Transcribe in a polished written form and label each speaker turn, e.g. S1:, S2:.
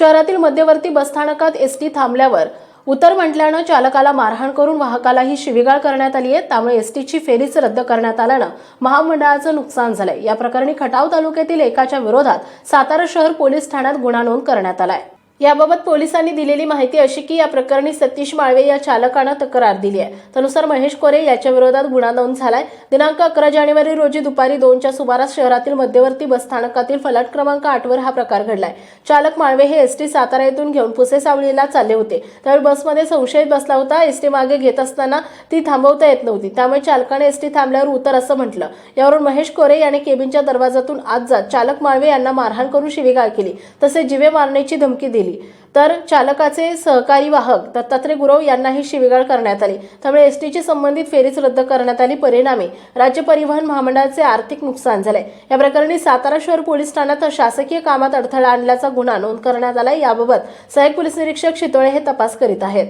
S1: शहरातील मध्यवर्ती बसस्थानकात एसटी थांबल्यावर उतर म्हटल्यानं चालकाला मारहाण करून वाहकालाही शिवीगाळ करण्यात आली आहे। त्यामुळे एसटीची फेरीच रद्द करण्यात आल्यानं महामंडळाचं नुकसान झालंय। या प्रकरणी खटाव तालुक्यातील एकाच्या विरोधात सातारा शहर पोलीस ठाण्यात गुन्हा नोंद करण्यात आलाय। याबाबत पोलिसांनी दिलेली माहिती अशी की या प्रकरणी सतीश माळवे या चालकानं तक्रार दिली आहे। त्यानुसार महेश कोरे याच्या विरोधात गुन्हा नोंद झालाय। दिनांक 11 जानेवारी रोजी दुपारी 2च्या सुमारास शहरातील मध्यवर्ती बसस्थानकातील फलाट क्रमांक 8 वर हा प्रकार घडलाय। चालक माळवे हे एसटी सातारा येथून घेऊन पुसेसावळीला चालले होते। त्यावेळी बसमध्ये संशयित बसला होता। एसटी मागे घेत असताना ती थांबवता येत नव्हती। त्यामुळे चालकाने एसटी थांबल्यावर उतर असं म्हटलं। यावरून महेश कोरे याने केबिनच्या दरवाजातून आत जात चालक माळवे यांना मारहाण करून शिवीगाळ केली, तसेच जीवे मारण्याची धमकी दिली। तर चालकाचे सहकारी वाहक दत्तात्रय गुरव यांनाही शिवीगाळ करण्यात आली। त्यामुळे एसटीची संबंधित फेरीच रद्द करण्यात आली। परिणामी राज्य परिवहन महामंडळाचे आर्थिक नुकसान झाले। या प्रकरणी सातारा शहर पोलीस ठाण्यात शासकीय कामात अडथळा आणल्याचा गुन्हा नोंद करण्यात आला। याबाबत सहाय्यक पोलीस निरीक्षक शितोळे हे तपास करीत आहेत।